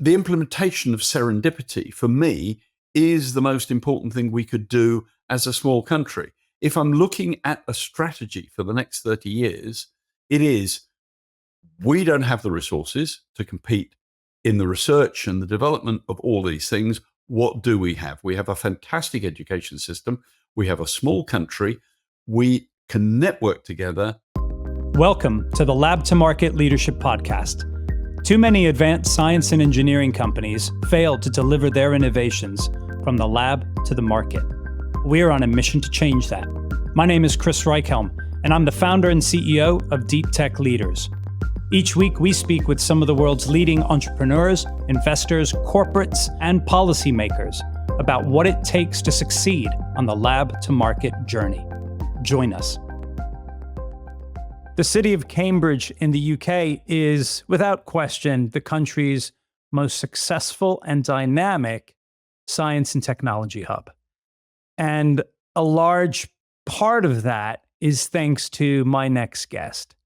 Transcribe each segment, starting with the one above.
the implementation of serendipity, for me, is the most important thing we could do as a small country. If I'm looking at a strategy for the next 30 years, it is, we don't have the resources to compete in the research and the development of all these things. What do we have? We have a fantastic education system. We have a small country. We can network together. Welcome to the Lab to Market Leadership Podcast. Too many advanced science and engineering companies fail to deliver their innovations from the lab to the market. We are on a mission to change that. My name is Chris Reichhelm, and I'm the founder and CEO of Deep Tech Leaders. Each week, we speak with some of the world's leading entrepreneurs, investors, corporates, and policymakers about what it takes to succeed on the lab to market journey. Join us. The city of Cambridge in the UK is, without question, the country's most successful and dynamic science and technology hub. And a large part of that is thanks to my next guest.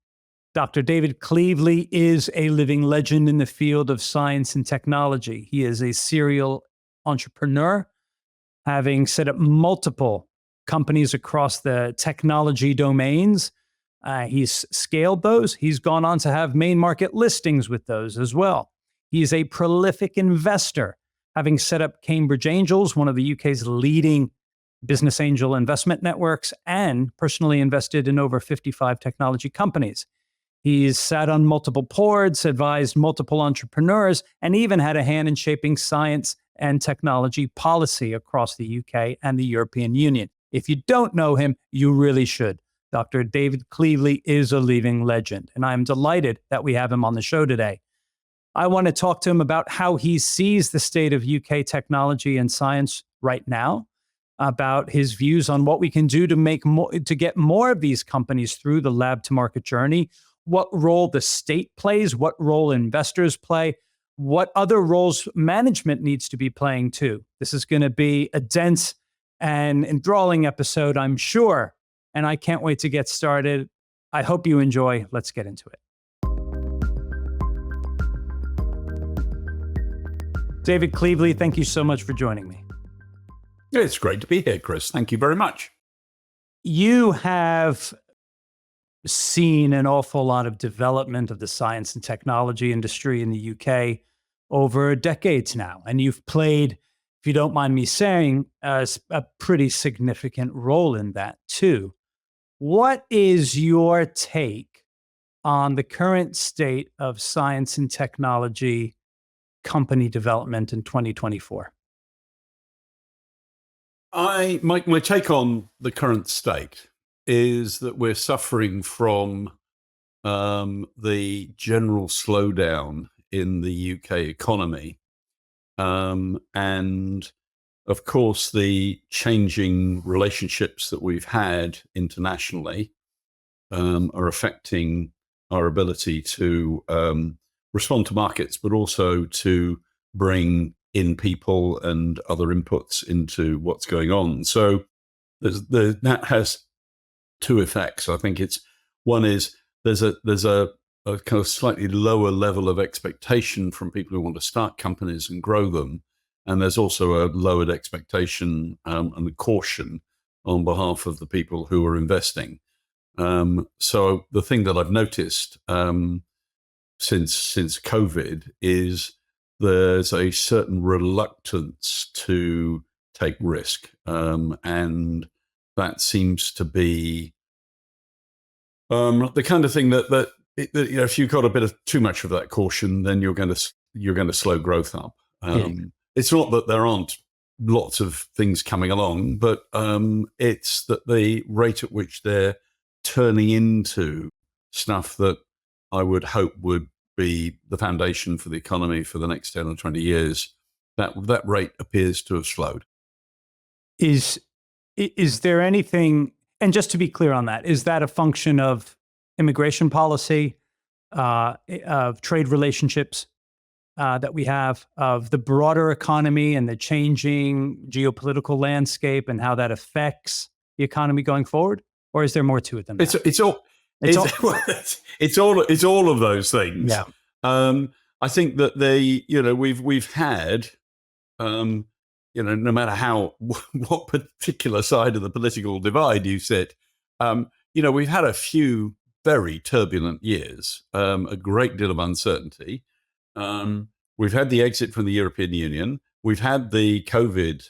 Dr. David Cleevely is a living legend in the field of science and technology. He is a serial entrepreneur, having set up multiple companies across the technology domains. He's scaled those. He's gone on to have main market listings with those as well. He's a prolific investor, having set up Cambridge Angels, one of the UK's leading business angel investment networks, and personally invested in over 55 technology companies. He's sat on multiple boards, advised multiple entrepreneurs, and even had a hand in shaping science and technology policy across the UK and the European Union. If you don't know him, you really should. Dr. David Cleevely is a living legend, and I'm delighted that we have him on the show today. I want to talk to him about how he sees the state of UK technology and science right now, about his views on what we can do to get more of these companies through the lab to market journey, what role the state plays, what role investors play, what other roles management needs to be playing too. This is going to be a dense and enthralling episode, I'm sure, and I can't wait to get started. I hope you enjoy. Let's get into it. David Cleevely, thank you so much for joining me. It's great to be here, Chris. Thank you very much. You have seen an awful lot of development of the science and technology industry in the UK over decades now, and you've played, if you don't mind me saying, a pretty significant role in that too. What is your take on the current state of science and technology company development in 2024? My take on the current state is that we're suffering from the general slowdown in the UK economy. And of course, the changing relationships that we've had internationally are affecting our ability to respond to markets, but also to bring in people and other inputs into what's going on. So that has two effects. I think one is there's a kind of slightly lower level of expectation from people who want to start companies and grow them. And there's also a lowered expectation and caution on behalf of the people who are investing. So the thing that I've noticed since COVID is there's a certain reluctance to take risk. And that seems to be the kind of thing that if you've got a bit of too much of that caution, then you're going to slow growth up. It's not that there aren't lots of things coming along, but it's that the rate at which they're turning into stuff that I would hope would be the foundation for the economy for the next 10 or 20 years, that rate appears to have slowed. Is there anything, and just to be clear on that, is that a function of immigration policy, of trade relationships that we have, of the broader economy and the changing geopolitical landscape and how that affects the economy going forward? Or is there more to it than that? It's all of those things. Yeah. I think that we've had, no matter how what particular side of the political divide you sit, we've had a few very turbulent years, a great deal of uncertainty. We've had the exit from the European Union. We've had the COVID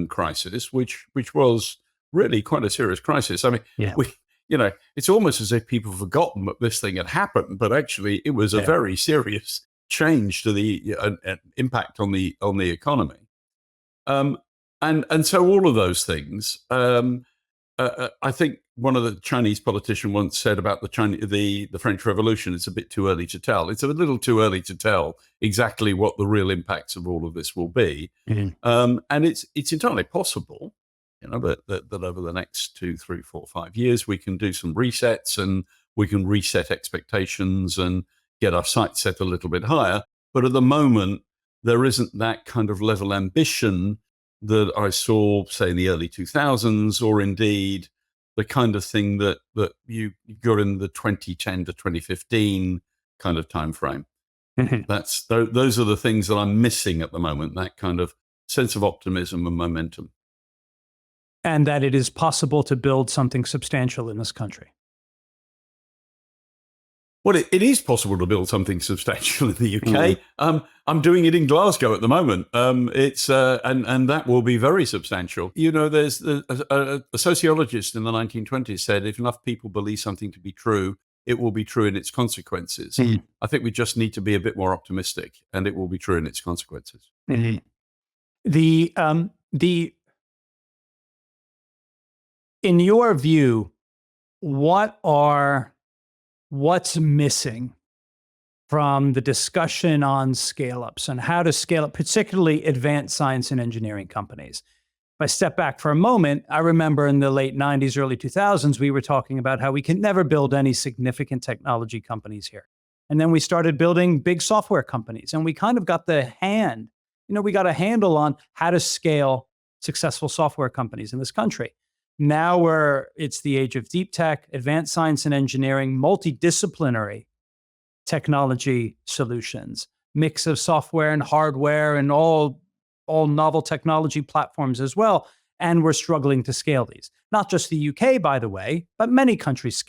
crisis, which was really quite a serious crisis. I mean, Yeah. It's almost as if people have forgotten that this thing had happened, but actually, it was a very serious change to the impact on the economy. And so all of those things. I think one of the Chinese politicians once said about the French Revolution, it's a bit too early to tell. It's a little too early to tell exactly what the real impacts of all of this will be. Mm-hmm. And it's entirely possible, that over the next 2, 3, 4, 5 years, we can do some resets and we can reset expectations and get our sights set a little bit higher. But at the moment, there isn't that kind of level ambition that I saw, say, in the early 2000s, or indeed the kind of thing that you got in the 2010 to 2015 kind of time frame. Mm-hmm. Those are the things that I'm missing at the moment, that kind of sense of optimism and momentum. And that it is possible to build something substantial in this country. Well, it is possible to build something substantial in the UK. I'm doing it in Glasgow at the moment. It's and that will be very substantial. There's a sociologist in the 1920s said, if enough people believe something to be true, it will be true in its consequences. Mm-hmm. I think we just need to be a bit more optimistic, and it will be true in its consequences. Mm-hmm. In your view, what's missing from the discussion on scale-ups and how to scale up, particularly advanced science and engineering companies? If I step back for a moment, I remember in the late 90s, early 2000s, we were talking about how we can never build any significant technology companies here. And then we started building big software companies, and we kind of got we got a handle on how to scale successful software companies in this country. Now it's the age of deep tech, advanced science and engineering, multidisciplinary technology solutions, mix of software and hardware and all novel technology platforms as well. And we're struggling to scale these. Not just the UK, by the way, but many countries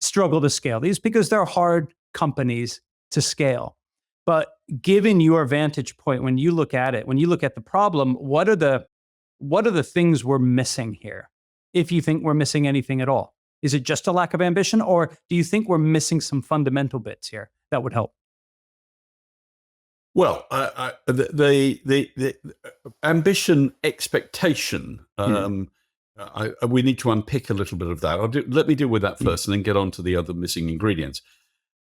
struggle to scale these because they're hard companies to scale. But given your vantage point, when you look at it, when you look at the problem, what are the things we're missing here? If you think we're missing anything at all, is it just a lack of ambition, or do you think we're missing some fundamental bits here that would help? Well, the ambition expectation, we need to unpick a little bit of that. Let me deal with that first, and then get on to the other missing ingredients.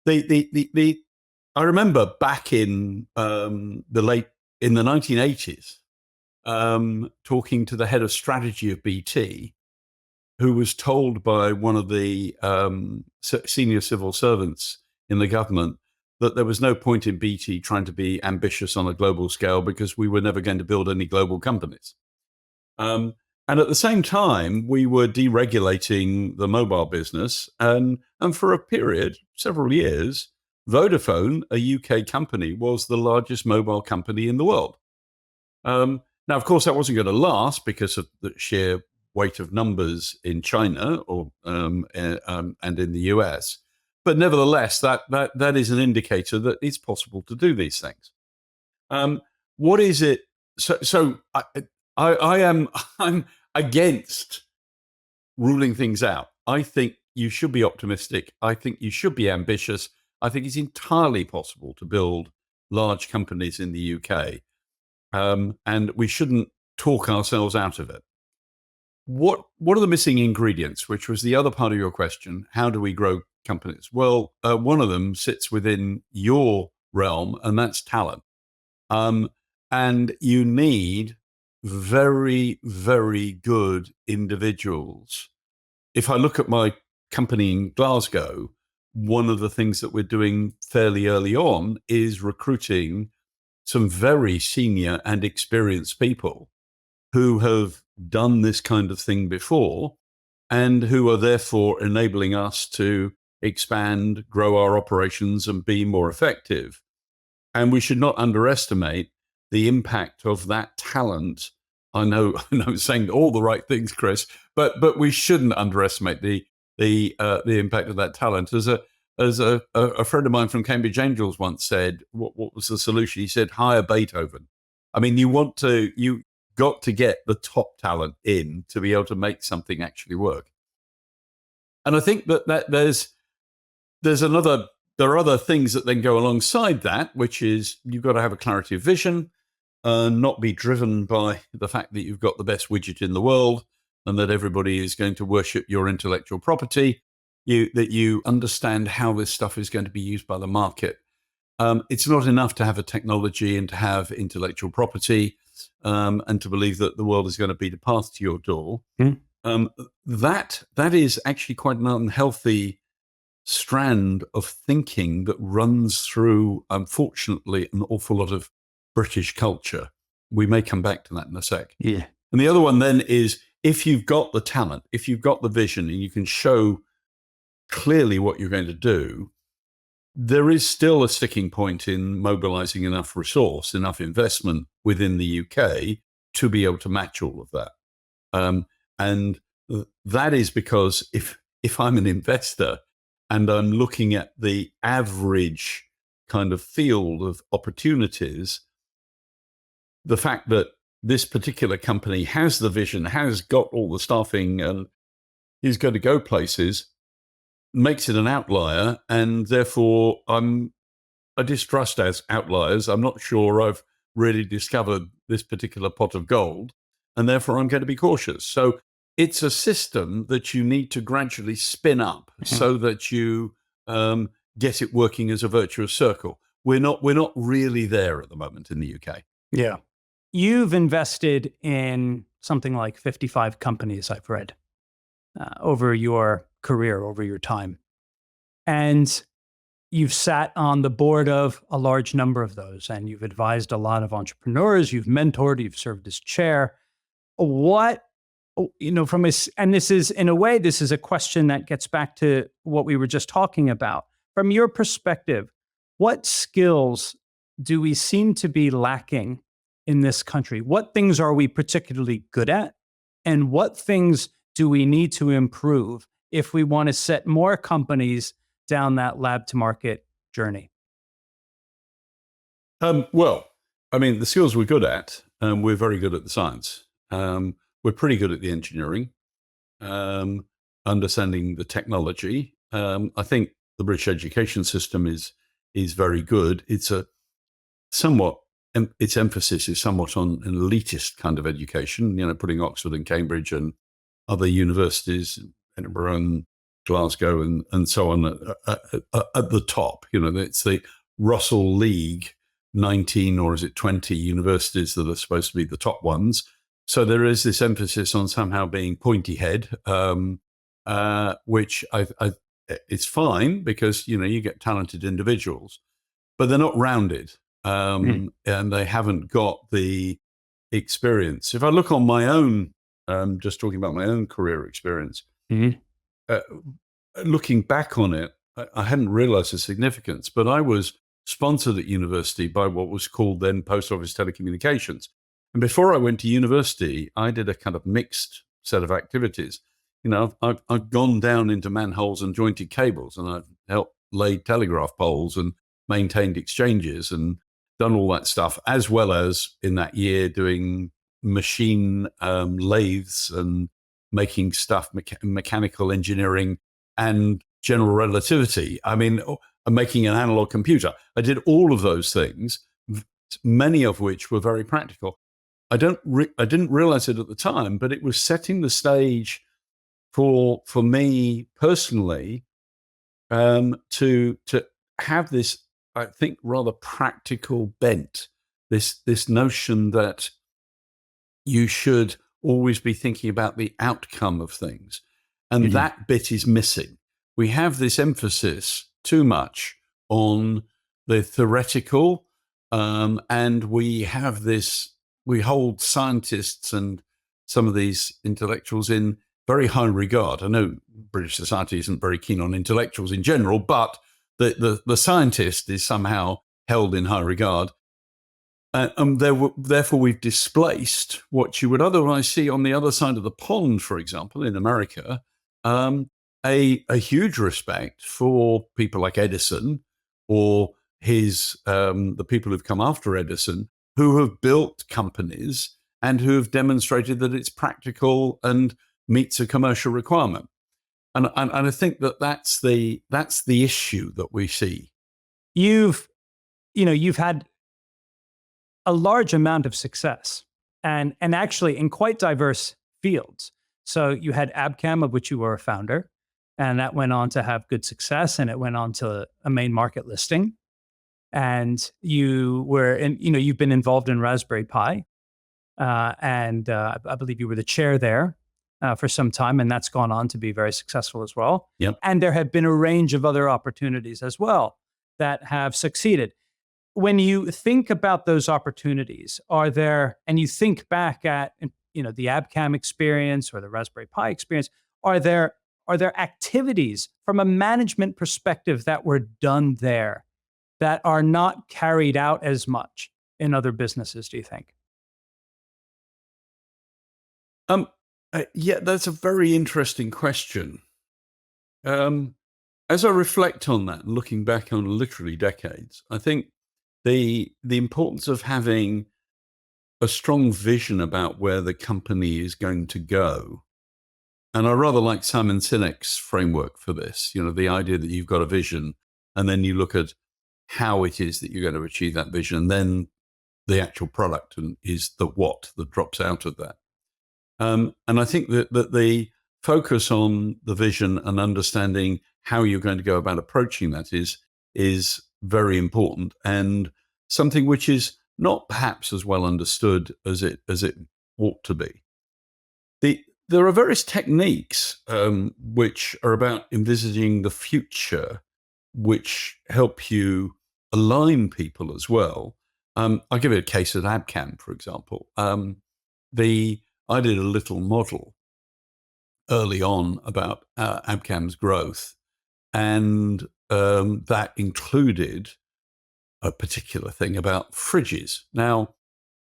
I remember back in the 1980s, talking to the head of strategy of BT, who was told by one of the senior civil servants in the government that there was no point in BT trying to be ambitious on a global scale because we were never going to build any global companies. And at the same time, we were deregulating the mobile business. And for a period, several years, Vodafone, a UK company, was the largest mobile company in the world. Now, of course, that wasn't going to last because of the sheer weight of numbers in China and in the US. But nevertheless, that is an indicator that it's possible to do these things. What is it? So I'm against ruling things out. I think you should be optimistic. I think you should be ambitious. I think it's entirely possible to build large companies in the UK, and we shouldn't talk ourselves out of it. What are the missing ingredients, which was the other part of your question? How do we grow companies? Well, one of them sits within your realm, and that's talent. And you need very, very good individuals. If I look at my company in Glasgow, one of the things that we're doing fairly early on is recruiting some very senior and experienced people who have done this kind of thing before, and who are therefore enabling us to expand, grow our operations, and be more effective. And we should not underestimate the impact of that talent. I know I'm saying all the right things, Chris, but we shouldn't underestimate the impact of that talent. As a friend of mine from Cambridge Angels once said, what was the solution? He said, hire Beethoven. I mean, you got to get the top talent in to be able to make something actually work. And I think that there are other things that then go alongside that, which is you've got to have a clarity of vision, not be driven by the fact that you've got the best widget in the world and that everybody is going to worship your intellectual property. That you understand how this stuff is going to be used by the market. It's not enough to have a technology and to have intellectual property and to believe that the world is going to be the path to your door. That is actually quite an unhealthy strand of thinking that runs through, unfortunately, an awful lot of British culture. We may come back to that in a sec. Yeah. And the other one then is, if you've got the talent, if you've got the vision, and you can show clearly what you're going to do, there is still a sticking point in mobilizing enough resource, enough investment within the UK to be able to match all of that. And that is because if I'm an investor and I'm looking at the average kind of field of opportunities, the fact that this particular company has the vision, has got all the staffing, and is going to go places, makes it an outlier, and therefore I distrust as outliers. I'm not sure I've really discovered this particular pot of gold, and therefore I'm going to be cautious. So it's a system that you need to gradually spin up so that you get it working as a virtuous circle. We're not really there at the moment in the UK. Yeah. You've invested in something like 55 companies, I've read, over your career, over your time. And you've sat on the board of a large number of those, and you've advised a lot of entrepreneurs, you've mentored, you've served as chair. What, and this is, in a way, this is a question that gets back to what we were just talking about. From your perspective, what skills do we seem to be lacking in this country? What things are we particularly good at? And what things do we need to improve if we want to set more companies down that lab to market journey? Well, I mean, the skills we're good at, we're very good at the science. We're pretty good at the engineering, understanding the technology. I think the British education system is very good. Its emphasis is somewhat on an elitist kind of education, putting Oxford and Cambridge and other universities, Edinburgh and Glasgow and so on at the top. It's the Russell League 19 or is it 20 universities that are supposed to be the top ones. So there is this emphasis on somehow being pointy head, which it's fine because, you get talented individuals, but they're not rounded and they haven't got the experience. If I look on my own, just talking about my own career experience, looking back on it, I hadn't realized the significance, but I was sponsored at university by what was called then Post Office Telecommunications. And before I went to university, I did a kind of mixed set of activities. I've gone down into manholes and jointed cables, and I've helped lay telegraph poles and maintained exchanges and done all that stuff, as well as in that year doing machine lathes and making stuff, mechanical engineering and general relativity. I mean, making an analog computer. I did all of those things, many of which were very practical. I didn't realize it at the time, but it was setting the stage for me personally to have this, I think, rather practical bent. This notion that you should always be thinking about the outcome of things, and that bit is missing. We have this emphasis too much on the theoretical, and we hold scientists and some of these intellectuals in very high regard. I know British society isn't very keen on intellectuals in general, but the scientist is somehow held in high regard. Therefore, we've displaced what you would otherwise see on the other side of the pond, for example, in America, a huge respect for people like Edison or the people who've come after Edison, who have built companies and who have demonstrated that it's practical and meets a commercial requirement. And I think that's the issue that we see. You've had a large amount of success and actually in quite diverse fields. So you had Abcam, of which you were a founder, and that went on to have good success, and it went on to a main market listing. And you've been involved in Raspberry Pi, and I believe you were the chair there for some time, and that's gone on to be very successful as well. Yep. And there have been a range of other opportunities as well that have succeeded. When you think about those opportunities, and you think back at the Abcam experience or the Raspberry Pi experience, are there activities from a management perspective that were done there that are not carried out as much in other businesses, do you think? Yeah, that's a very interesting question. As I reflect on that, looking back on literally decades, I think the importance of having a strong vision about where the company is going to go. And I rather like Simon Sinek's framework for this, the idea that you've got a vision and then you look at how it is that you're going to achieve that vision. And then the actual product is the what that drops out of that. And I think that the focus on the vision and understanding how you're going to go about approaching that is very important, and something which is not perhaps as well understood as it ought to be. There are various techniques which are about envisaging the future, which help you align people as well. I'll give you a case at Abcam, for example. I did a little model early on about Abcam's growth, and that included a particular thing about fridges. Now,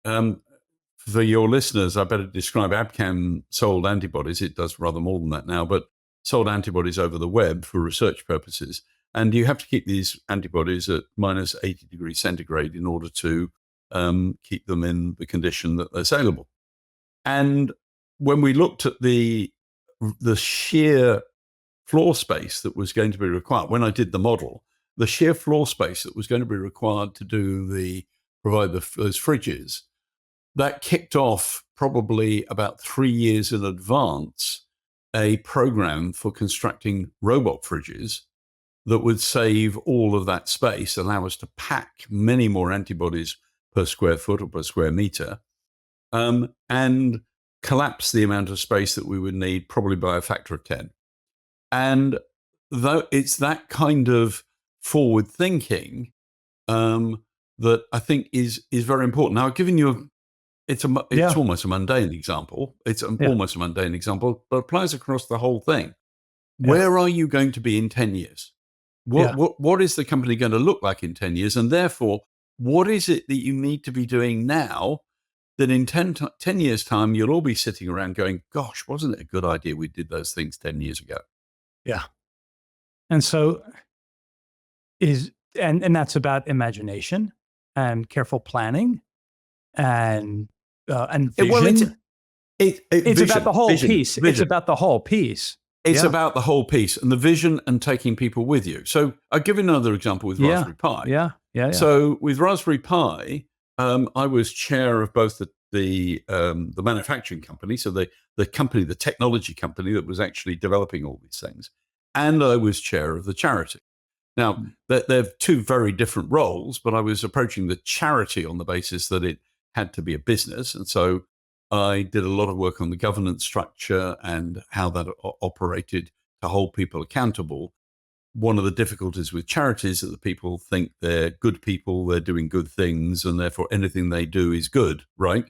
for your listeners, I better describe Abcam sold antibodies. It does rather more than that now, but sold antibodies over the web for research purposes. And you have to keep these antibodies at minus 80 degrees centigrade in order to keep them in the condition that they're saleable. And when we looked at the sheer floor space that was going to be required, when I did the model, the sheer floor space that was going to be required to provide those fridges, that kicked off probably about 3 years in advance a program for constructing robot fridges that would save all of that space, allow us to pack many more antibodies per square foot or per square meter, and collapse the amount of space that we would need probably by a factor of 10. And though it's that kind of forward thinking that I think is very important. Now, I've given you it's almost a mundane example. It's almost a mundane example, but applies across the whole thing. Yeah. Where are you going to be in 10 years? What is the company going to look like in 10 years? And therefore, what is it that you need to be doing now that in 10 years' time, you'll all be sitting around going, gosh, wasn't it a good idea we did those things 10 years ago? Yeah. And so and that's about imagination and careful planning and vision. It's about the whole piece. It's about the whole piece. It's about the whole piece and the vision and taking people with you. So I'll give you another example with Raspberry Pi. Yeah. So with Raspberry Pi, I was chair of both the manufacturing company, so the technology company that was actually developing all these things, and I was chair of the charity. Now, they're two very different roles, but I was approaching the charity on the basis that it had to be a business. And so I did a lot of work on the governance structure and how that operated to hold people accountable. One of the difficulties with charities is that the people think they're good people, they're doing good things, and therefore anything they do is good, right?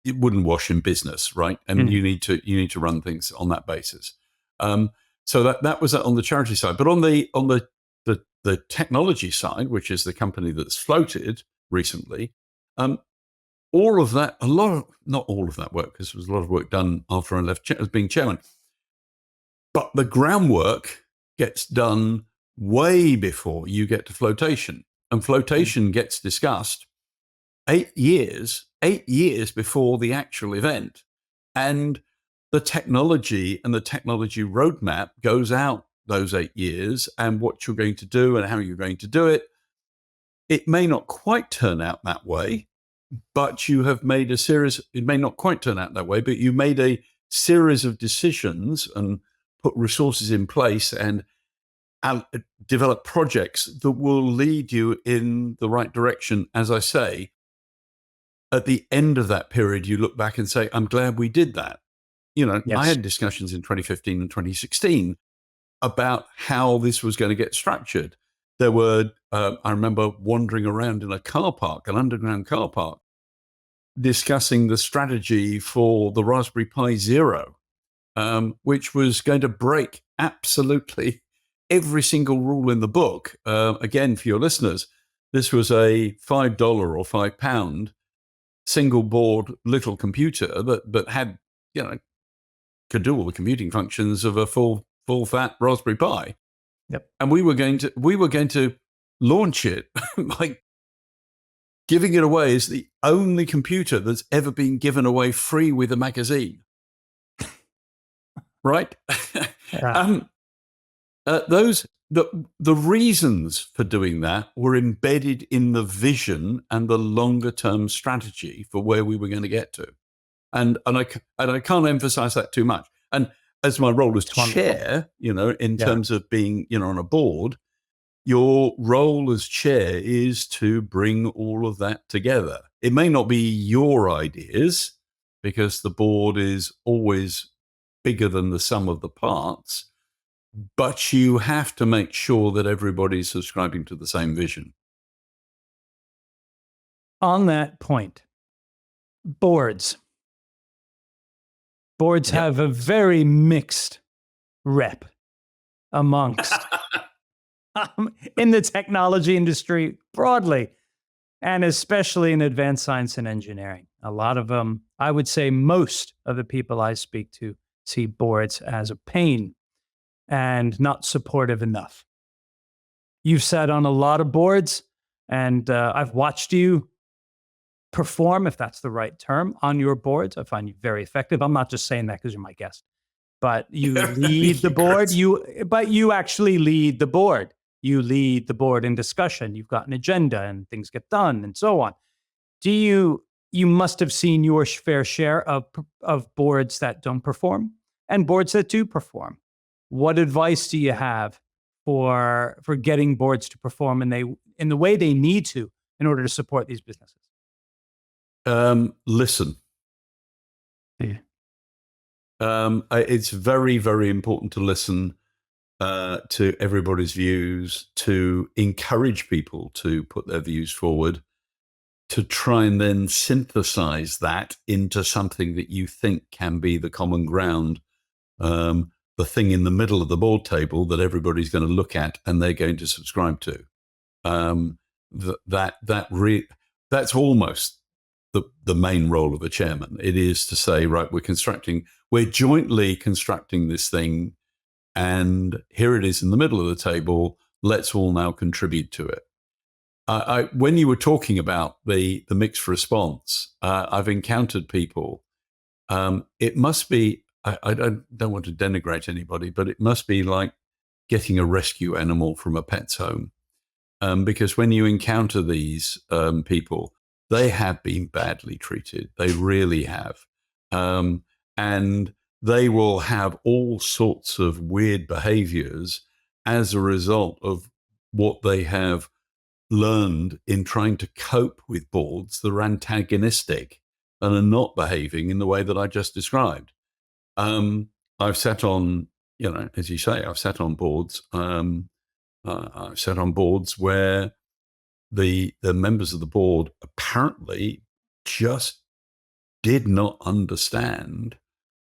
It wouldn't wash in business, right? And you need to run things on that basis. So that was on the charity side, but on the the technology side, which is the company that's floated recently, all of that, not all of that work, because there was a lot of work done after I left as being chairman, but the groundwork gets done way before you get to flotation. And flotation gets discussed 8 years before the actual event. And the technology and the technology roadmap goes out those 8 years, and what you're going to do and how you're going to do it. It may not quite turn out that way, but you have made a series, it may not quite turn out that way, but you made a series of decisions and put resources in place and develop projects that will lead you in the right direction. As I say, at the end of that period, you look back and say, I'm glad we did that. Yes. I had discussions in 2015 and 2016 about how this was going to get structured. There were, I remember wandering around in a car park, an underground car park, discussing the strategy for the Raspberry Pi Zero, which was going to break absolutely every single rule in the book. Again, for your listeners, this was a $5 or £5 single board little computer that had, could do all the computing functions of a full fat Raspberry Pi. Yep. And we were going to launch it by giving it away as the only computer that's ever been given away free with a magazine. Right? Yeah. The reasons for doing that were embedded in the vision and the longer term strategy for where we were going to get to. And I can't emphasize that too much. And as my role as chair, in terms of being, on a board, your role as chair is to bring all of that together. It may not be your ideas, because the board is always bigger than the sum of the parts, but you have to make sure that everybody's subscribing to the same vision. On that point, boards have a very mixed rep amongst in the technology industry broadly, and especially in advanced science and engineering. A lot of them, I would say most of the people I speak to, see boards as a pain and not supportive enough. You've sat on a lot of boards, and I've watched you perform, if that's the right term, on your boards. I find you very effective. I'm not just saying that because you're my guest, but you lead the board. You actually lead the board. You lead the board in discussion. You've got an agenda and things get done and so on. You must have seen your fair share of boards that don't perform and boards that do perform. What advice do you have for getting boards to perform in the way they need to in order to support these businesses? Listen. Yeah. It's very, very important to listen to everybody's views, to encourage people to put their views forward, to try and then synthesize that into something that you think can be the common ground, the thing in the middle of the board table that everybody's going to look at and they're going to subscribe to. That's almost the main role of a chairman. It is to say, right, we're jointly constructing this thing, and here it is in the middle of the table. Let's all now contribute to it. When you were talking about the mixed response, I've encountered people. It must be, I don't want to denigrate anybody, but it must be like getting a rescue animal from a pet's home. Because when you encounter these people, they have been badly treated. They really have. And they will have all sorts of weird behaviors as a result of what they have learned in trying to cope with boards that are antagonistic and are not behaving in the way that I just described. I've sat on, as you say, I've sat on boards. I've sat on boards where the members of the board apparently just did not understand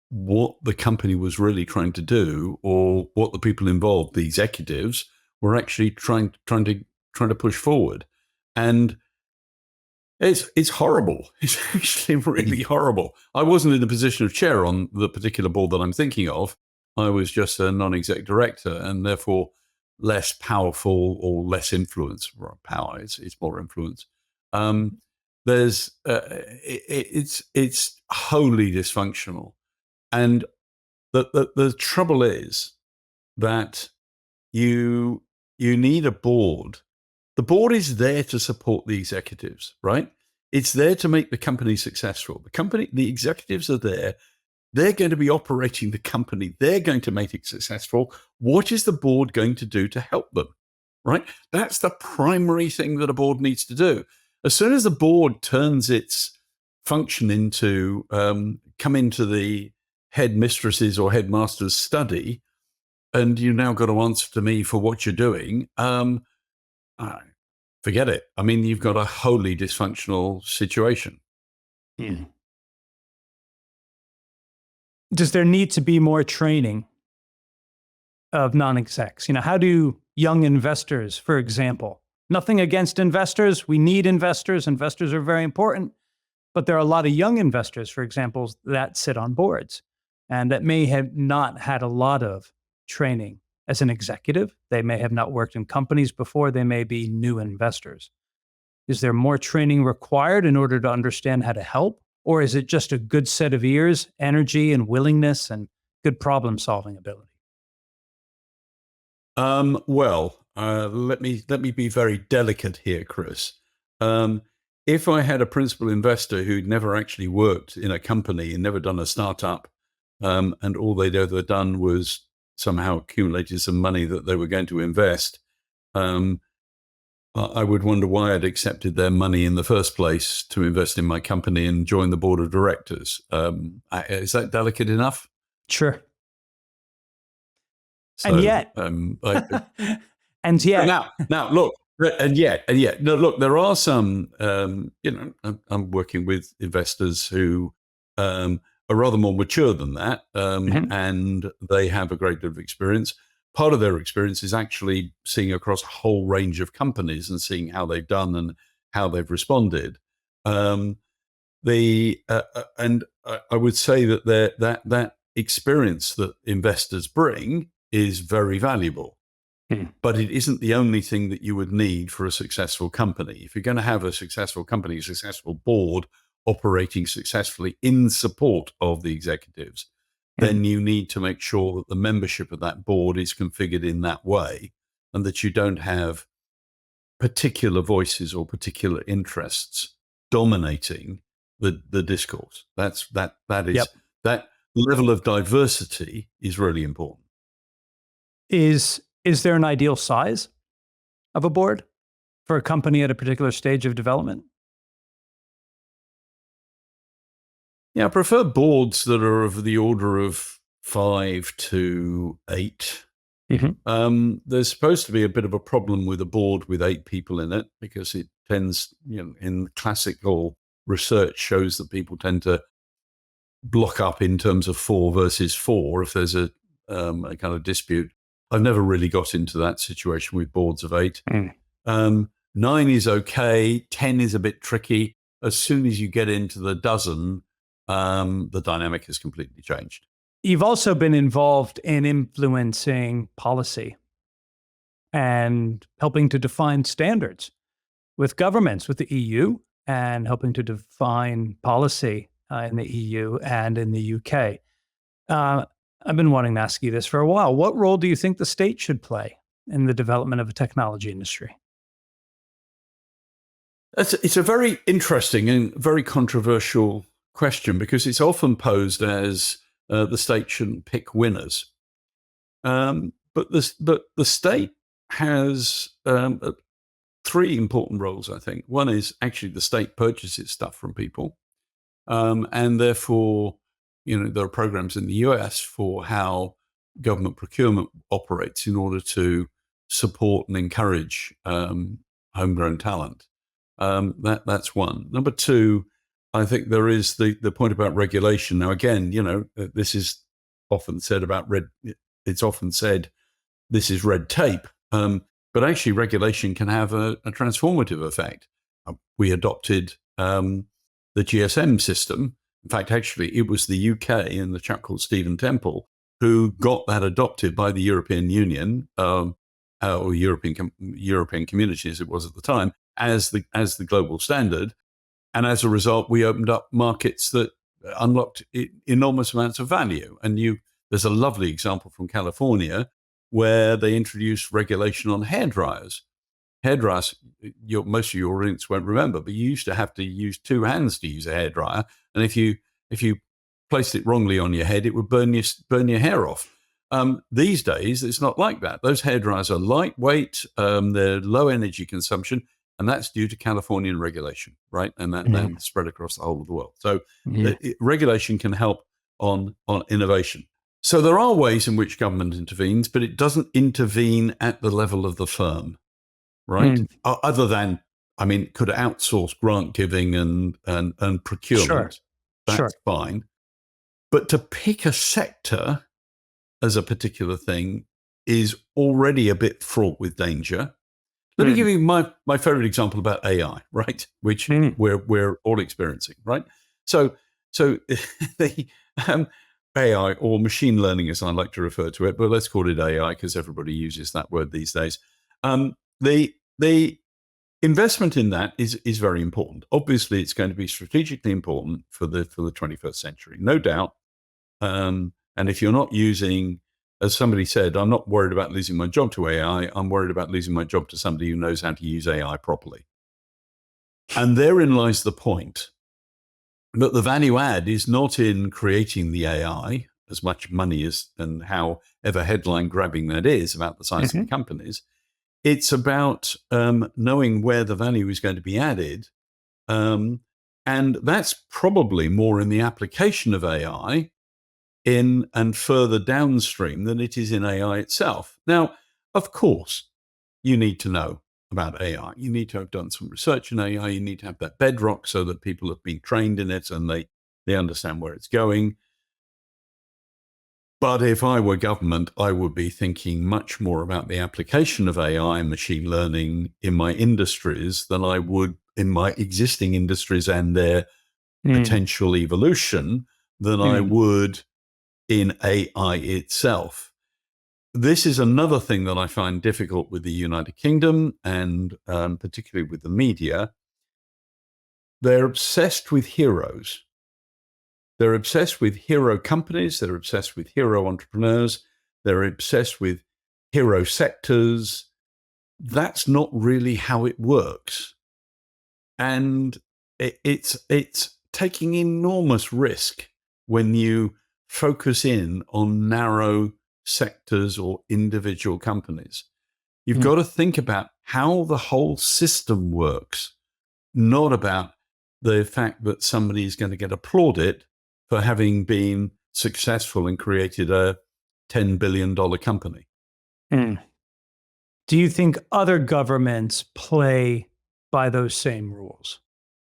what the company was really trying to do, or what the people involved, the executives, we're actually trying to push forward. And it's horrible. It's actually really horrible. I wasn't in the position of chair on the particular board that I'm thinking of. I was just a non-exec director, and therefore less powerful or less influence. Power, it's more influence. It's wholly dysfunctional, and the trouble is that you need a board. The board is there to support the executives, right? It's there to make the company successful. The executives are there. They're going to be operating the company. They're going to make it successful. What is the board going to do to help them, right? That's the primary thing that a board needs to do. As soon as the board turns its function into come into the headmistress's or headmaster's study, and you now got to answer to me for what you're doing, forget it. I mean, you've got a wholly dysfunctional situation. Mm. Does there need to be more training of non-execs? How do young investors, for example, nothing against investors, we need investors. Investors are very important, but there are a lot of young investors, for example, that sit on boards and that may have not had a lot of training as an executive. They may have not worked in companies before. They may be new investors. Is there more training required in order to understand how to help? Or is it just a good set of ears, energy, and willingness, and good problem-solving ability? Let me be very delicate here, Chris. If I had a principal investor who'd never actually worked in a company and never done a startup, and all they'd ever done was somehow accumulated some money that they were going to invest, I would wonder why I'd accepted their money in the first place to invest in my company and join the board of directors. Is that delicate enough? Sure. So, and yet, now look, no, look, there are some, I'm working with investors who are rather more mature than that, and they have a great deal of experience. Part of their experience is actually seeing across a whole range of companies and seeing how they've done and how they've responded. And I would say that that experience that investors bring is very valuable, but it isn't the only thing that you would need for a successful company. If you're going to have a successful company, a successful board operating successfully in support of the executives, then you need to make sure that the membership of that board is configured in that way, and that you don't have particular voices or particular interests dominating the discourse. That level of diversity is really important. Is there an ideal size of a board for a company at a particular stage of development? Yeah, I prefer boards that are of the order of 5 to 8. There's supposed to be a bit of a problem with a board with 8 people in it, because it tends, in classical research shows that people tend to block up in terms of 4 versus 4 if there's a kind of dispute. I've never really got into that situation with boards of 8. 9 is okay. 10 is a bit tricky. As soon as you get into the dozen, the dynamic has completely changed. You've also been involved in influencing policy and helping to define standards with governments, with the EU, and helping to define policy in the EU and in the UK. I've been wanting to ask you this for a while. What role do you think the state should play in the development of a technology industry? It's a very interesting and very controversial question, because it's often posed as the state shouldn't pick winners. But the state has 3 important roles, I think. One is actually the state purchases stuff from people. And therefore, there are programs in the US for how government procurement operates in order to support and encourage homegrown talent. That's one. Number 2, I think there is the point about regulation. Now, again, this is often said about it's often said this is red tape, But actually, regulation can have a transformative effect. We adopted the GSM system. In fact, actually, it was the UK and the chap called Stephen Temple who got that adopted by the European Union, or European Community, as it was at the time, as the global standard. And as a result, we opened up markets that unlocked enormous amounts of value. And there's a lovely example from California where they introduced regulation on hairdryers. Hairdryers, most of your audience won't remember, but you used to have to use two hands to use a hairdryer. And if you placed it wrongly on your head, it would burn your hair off. These days, it's not like that. Those hairdryers are lightweight, they're low energy consumption, and that's due to Californian regulation, right? And that then spread across the whole of the world. So regulation can help on innovation. So there are ways in which government intervenes, but it doesn't intervene at the level of the firm, right? Other than, could outsource grant giving and procurement. Sure. That's fine. But to pick a sector as a particular thing is already a bit fraught with danger. Let me give you my favorite example about AI, right? Which we're all experiencing, right? So the AI, or machine learning, as I like to refer to it, but let's call it AI because everybody uses that word these days. The investment in that is very important. Obviously, it's going to be strategically important for the 21st century, no doubt. And if you're not using, as somebody said, I'm not worried about losing my job to AI. I'm worried about losing my job to somebody who knows how to use AI properly. And therein lies the point that the value add is not in creating the AI, as much money as, and however headline grabbing that is about the size of the companies. It's about knowing where the value is going to be added. And that's probably more in the application of AI in and further downstream than it is in AI itself. Now, of course, you need to know about AI. You need to have done some research in AI. You need to have that bedrock so that people have been trained in it and they understand where it's going. But if I were government, I would be thinking much more about the application of AI and machine learning in my industries than I would in my existing industries and their potential evolution than I would in AI itself. This is another thing that I find difficult with the United Kingdom and particularly with the media. They're obsessed with heroes. They're obsessed with hero companies. They're obsessed with hero entrepreneurs. They're obsessed with hero sectors. That's not really how it works. And it's taking enormous risk when you focus in on narrow sectors or individual companies. You've got to think about how the whole system works, not about the fact that somebody is going to get applauded for having been successful and created a $10 billion company. Do you think other governments play by those same rules?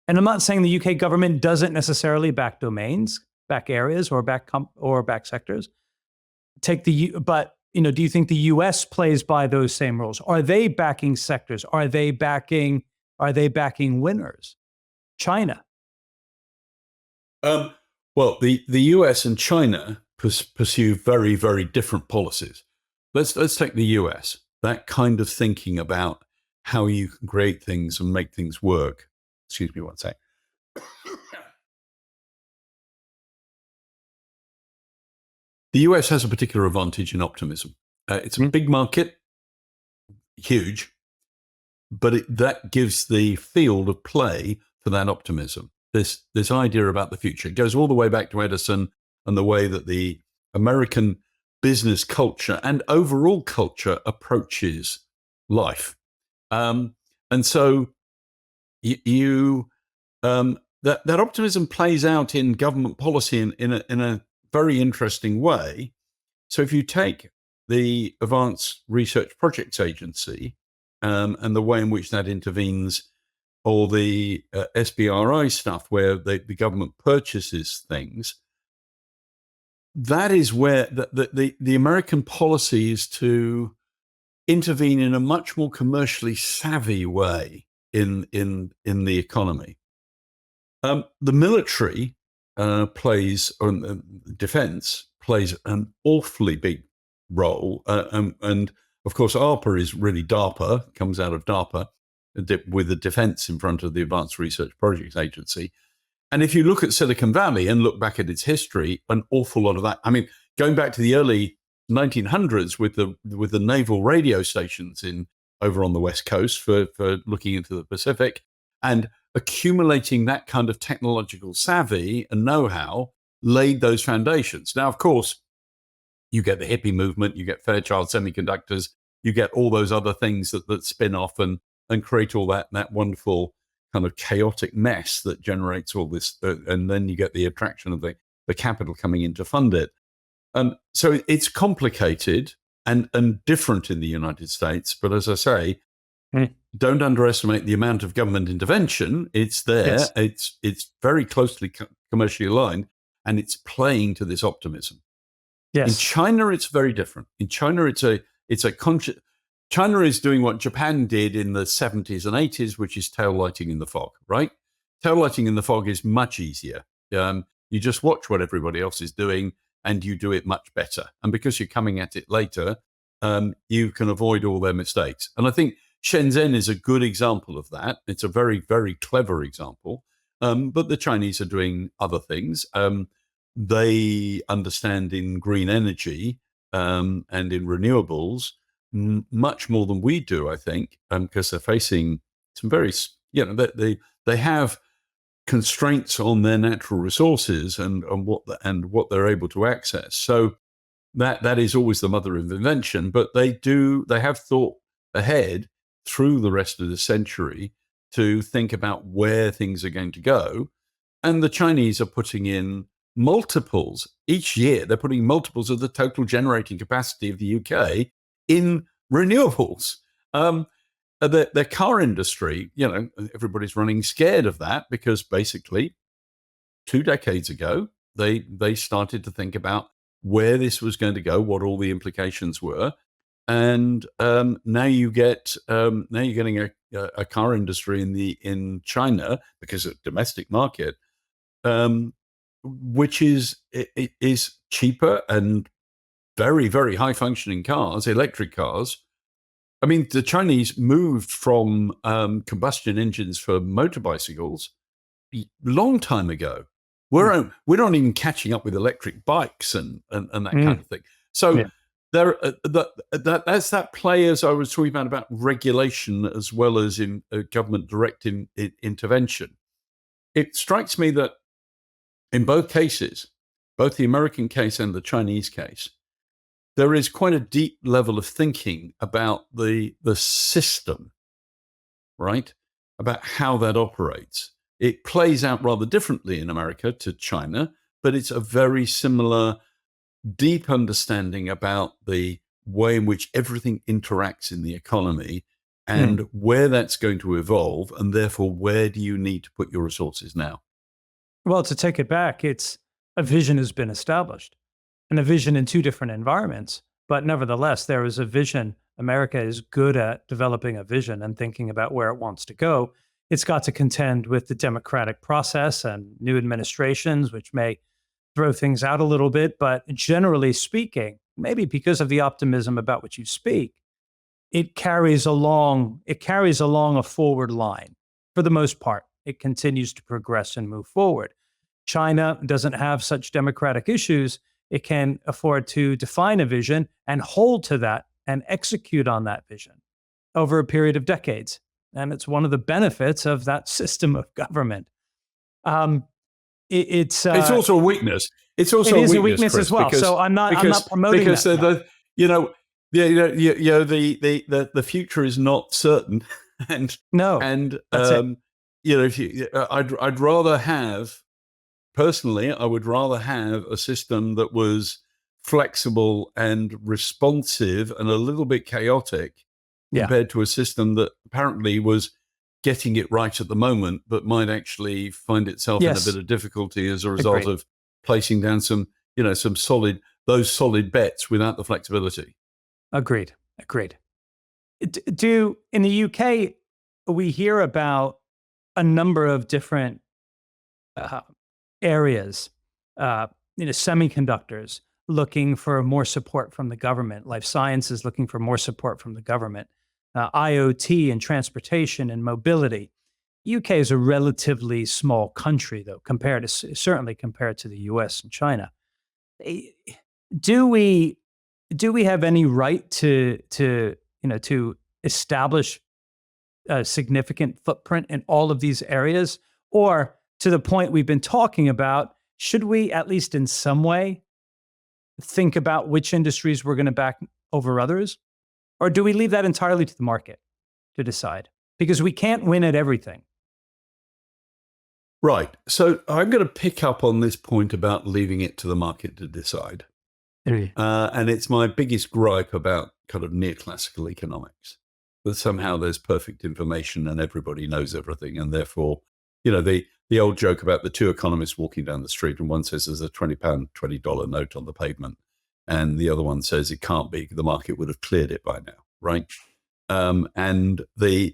And I'm not saying the UK government doesn't necessarily back domains, back areas, or back sectors. But do you think the US plays by those same rules? Are they backing sectors? Are they backing winners? China. Well, the US and China pursue very, very different policies. Let's take the US. That kind of thinking about how you can create things and make things work. Excuse me one sec. The US has a particular advantage in optimism. It's a big market, huge, but that gives the field of play for that optimism. This idea about the future. It goes all the way back to Edison and the way that the American business culture and overall culture approaches life. And so that optimism plays out in government policy in a very interesting way. So if you take the Advanced Research Projects Agency and the way in which that intervenes, or the SBRI stuff where the government purchases things, that is where the American policy is to intervene in a much more commercially savvy way in the economy. The military plays, defense plays an awfully big role. And of course, ARPA is really DARPA, comes out of DARPA, with the defense in front of the Advanced Research Projects Agency. And if you look at Silicon Valley and look back at its history, an awful lot of that, I mean, going back to the early 1900s with the naval radio stations over on the West Coast for looking into the Pacific, and accumulating that kind of technological savvy and know-how laid those foundations. Now, of course, you get the hippie movement, you get Fairchild Semiconductors, you get all those other things that spin off and create all that wonderful kind of chaotic mess that generates all this, and then you get the attraction of the capital coming in to fund it. So it's complicated and different in the United States, but as I say, don't underestimate the amount of government intervention. It's there. Yes. It's very closely commercially aligned, and it's playing to this optimism. Yes. In China, it's very different. In China, China is doing what Japan did in the 70s and 80s, which is tail lighting in the fog, right? Tail lighting in the fog is much easier. You just watch what everybody else is doing and you do it much better. And because you're coming at it later, you can avoid all their mistakes. And I think Shenzhen is a good example of that. It's a very, very clever example. But the Chinese are doing other things. They understand in green energy and in renewables much more than we do, I think, because they're facing some very, they have constraints on their natural resources and what they're able to access. So that is always the mother of invention. But they have thought ahead through the rest of the century to think about where things are going to go. And the Chinese are putting in multiples each year. They're putting multiples of the total generating capacity of the UK in renewables. The car industry, everybody's running scared of that because basically 2 decades ago, they started to think about where this was going to go, what all the implications were. And now you're getting a car industry in China because of domestic market, which is cheaper and very, very high functioning cars, electric cars. I mean, the Chinese moved from combustion engines for motor bicycles a long time ago. We're not even catching up with electric bikes and that kind of thing. So that's that play, as I was talking about regulation as well as in government direct intervention. It strikes me that in both cases, both the American case and the Chinese case, there is quite a deep level of thinking about the system, right? About how that operates. It plays out rather differently in America to China, but it's a very similar, deep understanding about the way in which everything interacts in the economy and where that's going to evolve, and therefore where do you need to put your resources now? Well, to take it back, it's a vision has been established. And a vision in 2 different environments. But nevertheless, there is a vision. America is good at developing a vision and thinking about where it wants to go. It's got to contend with the democratic process and new administrations, which may throw things out a little bit. But generally speaking, maybe because of the optimism about which you speak, it carries along a forward line. For the most part, it continues to progress and move forward. China doesn't have such democratic issues. It can afford to define a vision and hold to that and execute on that vision over a period of decades. And it's one of the benefits of that system of government. It's also a weakness. It's also it is a weakness, Chris, as well. Because, so I'm not promoting because that. The future is not certain, and I'd rather have. Personally, I would rather have a system that was flexible and responsive and a little bit chaotic compared to a system that apparently was getting it right at the moment, but might actually find itself in a bit of difficulty as a result of placing down some solid bets without the flexibility. Agreed. Do in the UK, we hear about a number of different uh, areas, semiconductors looking for more support from the government, life sciences looking for more support from the government, IoT and transportation and mobility. UK is a relatively small country, though, certainly compared to the US and China. Eh, Do we have any right to establish a significant footprint in all of these areas? Or to the point we've been talking about, should we, at least in some way, think about which industries we're going to back over others? Or do we leave that entirely to the market to decide? Because we can't win at everything. Right. So I'm going to pick up on this point about leaving it to the market to decide. And it's my biggest gripe about kind of neoclassical economics, that somehow there's perfect information and everybody knows everything. And therefore, the old joke about the two economists walking down the street, and one says there's a £20, $20 note on the pavement, and the other one says it can't be, the market would have cleared it by now, right? And we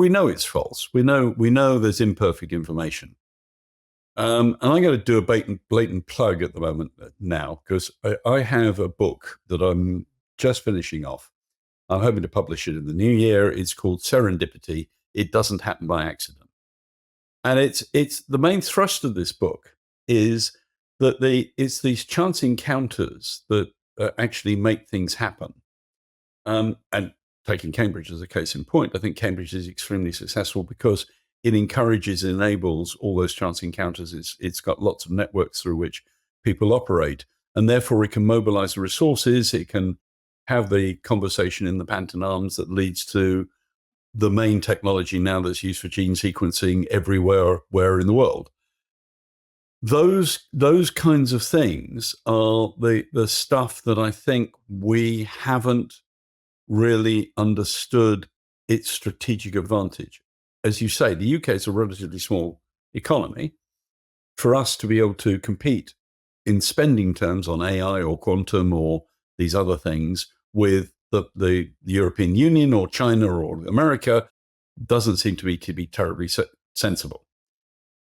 know it's false. We know there's imperfect information. And I'm going to do a blatant plug at the moment now, because I have a book that I'm just finishing off. I'm hoping to publish it in the new year. It's called Serendipity. It doesn't happen by accident. And it's the main thrust of this book is that it's these chance encounters that actually make things happen. And taking Cambridge as a case in point, I think Cambridge is extremely successful because it encourages, enables all those chance encounters. It's got lots of networks through which people operate, and therefore it can mobilize the resources. It can have the conversation in the Panton Arms that leads to the main technology now that's used for gene sequencing everywhere in the world. Those kinds of things are the stuff that I think we haven't really understood its strategic advantage. As you say, the UK is a relatively small economy. For us to be able to compete in spending terms on AI or quantum or these other things with the European Union or China or America doesn't seem to be terribly sensible.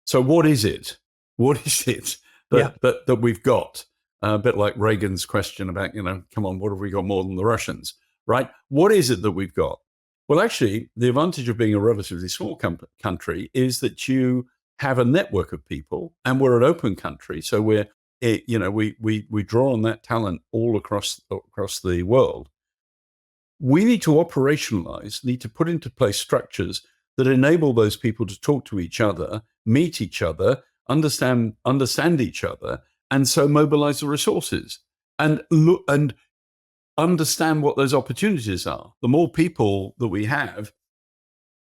So what is it? What is it that we've got? A bit like Reagan's question about, come on, what have we got more than the Russians, right? What is it that we've got? Well, actually, the advantage of being a relatively small country is that you have a network of people, and we're an open country. So we draw on that talent all across the world. We need to operationalize, need to put into place structures that enable those people to talk to each other, meet each other, understand each other, and so mobilize the resources and look and understand what those opportunities are. The more people that we have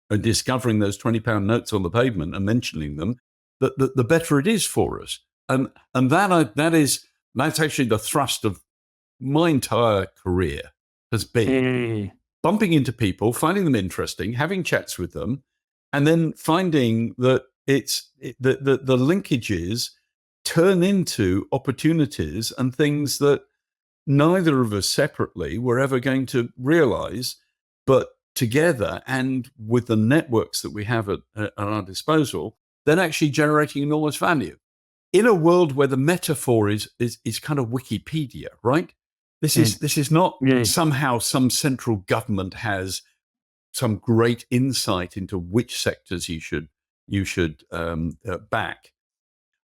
are discovering those £20 notes on the pavement and mentioning them, the better it is for us. And that's actually the thrust of my entire career has been bumping into people, finding them interesting, having chats with them, and then finding that the linkages turn into opportunities and things that neither of us separately were ever going to realize, but together and with the networks that we have at our disposal, then actually generating enormous value. In a world where the metaphor is kind of Wikipedia, right? This is not somehow some central government has some great insight into which sectors you should back.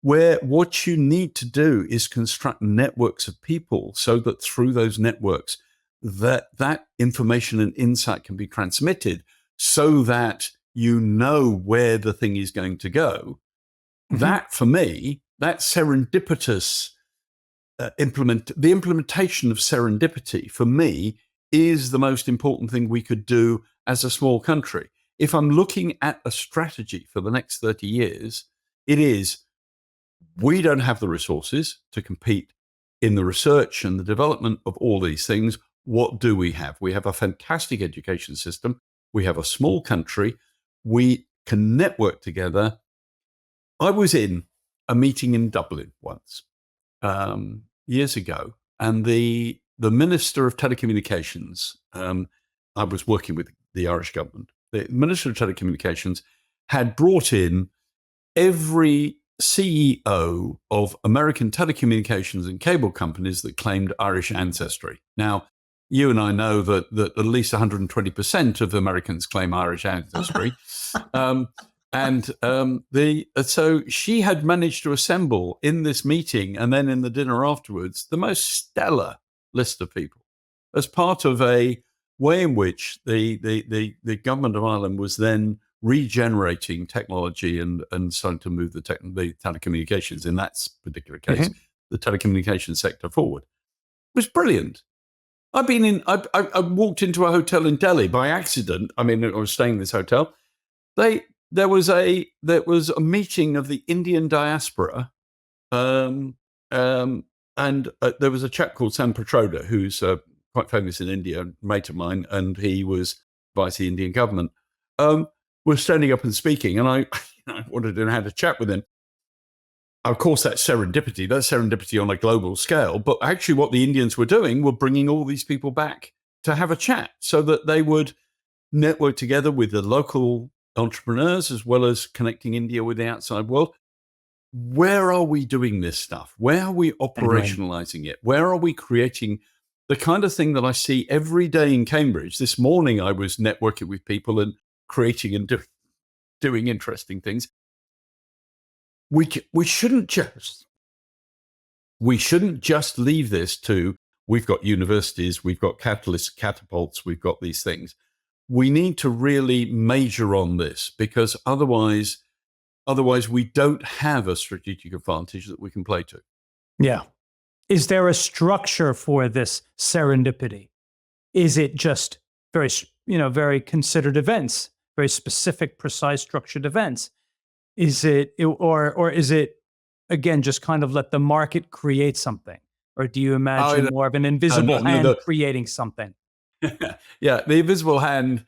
Where what you need to do is construct networks of people so that through those networks, that information and insight can be transmitted so that you know where the thing is going to go. Mm-hmm. That, for me, that serendipitous the implementation of serendipity, for me, is the most important thing we could do as a small country. If I'm looking at a strategy for the next 30 years, it is, we don't have the resources to compete in the research and the development of all these things. What do we have? We have a fantastic education system. We have a small country. We can network together. I was in a meeting in Dublin once, years ago, and the Minister of Telecommunications I was working with the Irish government. The Minister of Telecommunications had brought in every CEO of American telecommunications and cable companies that claimed Irish ancestry. Now, you and I know that at least 120% of Americans claim Irish ancestry. So she had managed to assemble in this meeting and then in the dinner afterwards the most stellar list of people as part of a way in which the government of Ireland was then regenerating technology and starting to move the telecommunications, in that particular case, the telecommunications sector forward. It was brilliant. I walked into a hotel in Delhi by accident. I mean, I was staying in this hotel. There was a meeting of the Indian diaspora, and there was a chap called Sam Petroda, who's quite famous in India, a mate of mine, and he was vice the Indian government. Was standing up and speaking, and I wanted to have a chat with him. Of course, that's serendipity. That's serendipity on a global scale. But actually, what the Indians were doing were bringing all these people back to have a chat so that they would network together with the local entrepreneurs as well as connecting India with the outside world. Where are we doing this stuff? Where are we operationalizing it? Where are we creating the kind of thing that I see every day in Cambridge? This morning, I was networking with people and creating and doing interesting things. We shouldn't just leave this to, we've got universities, we've got catalysts, catapults, we've got these things. We need to really major on this, because otherwise we don't have a strategic advantage that we can play to. Yeah. Is there a structure for this serendipity? Is it just very considered events, very specific, precise, structured events? Is it, or is it, again, just kind of let the market create something? Or do you imagine more of an invisible hand creating something? Yeah, the invisible hand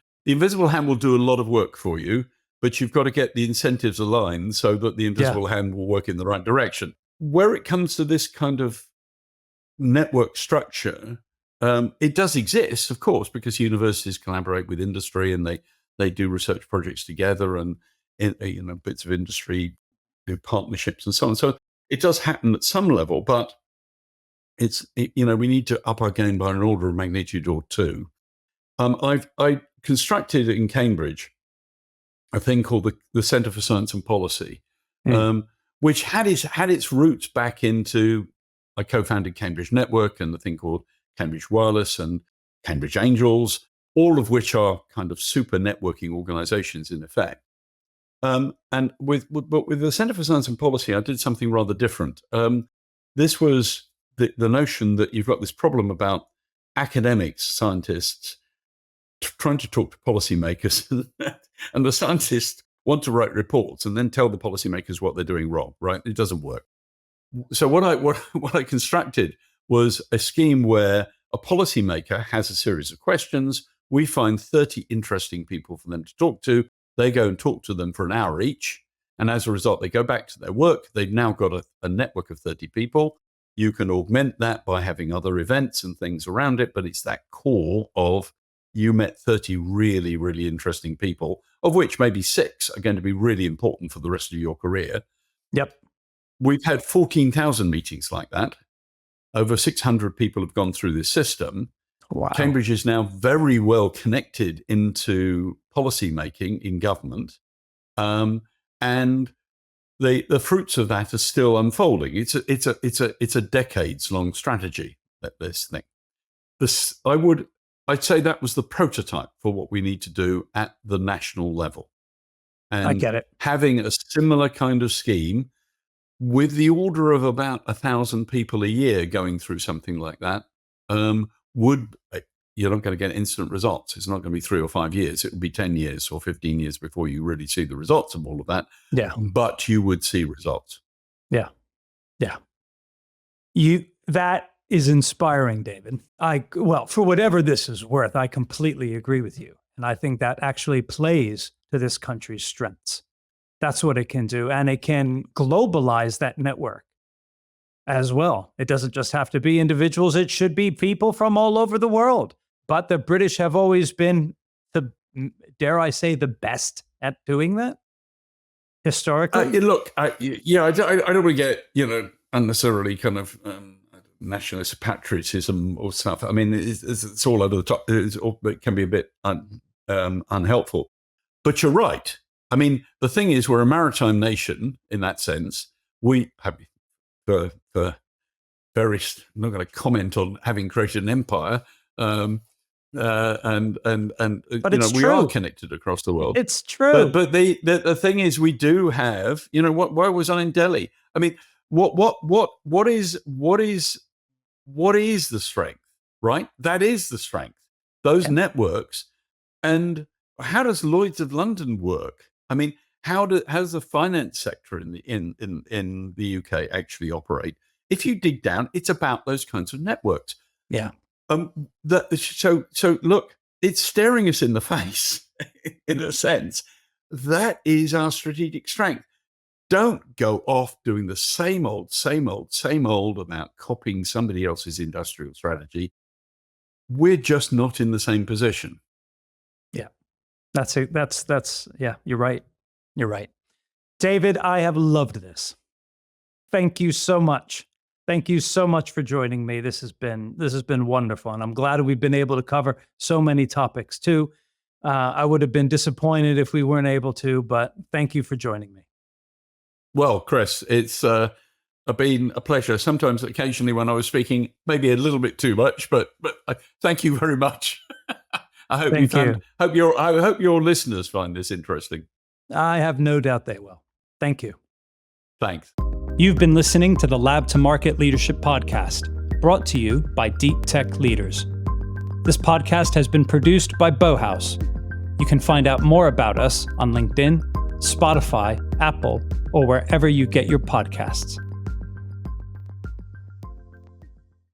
will do a lot of work for you, but you've got to get the incentives aligned so that the invisible hand will work in the right direction. Where it comes to this kind of network structure, it does exist, of course, because universities collaborate with industry and they do research projects together, and bits of industry do partnerships and so on. So it does happen at some level, but we need to up our game by an order of magnitude or two. I constructed in Cambridge a thing called the Centre for Science and Policy, which had its roots back into, I co-founded Cambridge Network and the thing called Cambridge Wireless and Cambridge Angels, all of which are kind of super networking organizations in effect. And with the Centre for Science and Policy, I did something rather different. This was the notion that you've got this problem about academics, scientists, trying to talk to policymakers, and the scientists want to write reports and then tell the policymakers what they're doing wrong. Right? It doesn't work. So what I constructed was a scheme where a policymaker has a series of questions. We find 30 interesting people for them to talk to. They go and talk to them for an hour each. And as a result, they go back to their work. They've now got a network of 30 people. You can augment that by having other events and things around it. But it's that core of, you met 30 really, really interesting people, of which maybe 6 are going to be really important for the rest of your career. Yep. We've had 14,000 meetings like that. Over 600 people have gone through this system. Wow. Cambridge is now very well connected into policy making in government, and the fruits of that are still unfolding. It's a decades long strategy. This thing, I'd say that was the prototype for what we need to do at the national level. And I get it. Having a similar kind of scheme with the order of about 1,000 people a year going through something like that, you're not going to get instant results. It's not going to be 3 or 5 years. It will be 10 years or 15 years before you really see the results of all of that. Yeah. But you would see results. Yeah. Yeah. That is inspiring, David. For whatever this is worth, I completely agree with you. And I think that actually plays to this country's strengths. That's what it can do. And it can globalize that network as well. It doesn't just have to be individuals. It should be people from all over the world but the British have always been dare I say, the best at doing that historically. I don't want to get unnecessarily kind of nationalist patriotism or stuff. I mean, it's all over the top. It can be a bit unhelpful. But you're right. I mean, the thing is, we're a maritime nation in that sense. We have, for various, I'm not going to comment on having created an empire, but we are connected across the world. It's true. But the thing is, we do have, where was I in Delhi? I mean, what is the strength, right? That is the strength. Those networks. And how does Lloyd's of London work? I mean, how does the finance sector in the UK actually operate? If you dig down, it's about those kinds of networks. Yeah. So look, it's staring us in the face in a sense. That is our strategic strength. Don't go off doing the same old about copying somebody else's industrial strategy. We're just not in the same position. Yeah. That's yeah, you're right. You're right. David, I have loved this. Thank you so much. Thank you so much for joining me. This has been wonderful, and I'm glad we've been able to cover so many topics too. I would have been disappointed if we weren't able to, but thank you for joining me. Well, Chris, it's been a pleasure. Sometimes, occasionally, when I was speaking, maybe a little bit too much, but thank you very much. I hope your listeners find this interesting. I have no doubt they will. Thank you. Thanks. You've been listening to the Lab to Market Leadership Podcast, brought to you by Deep Tech Leaders. This podcast has been produced by Bauhaus. You can find out more about us on LinkedIn, Spotify, Apple, or wherever you get your podcasts.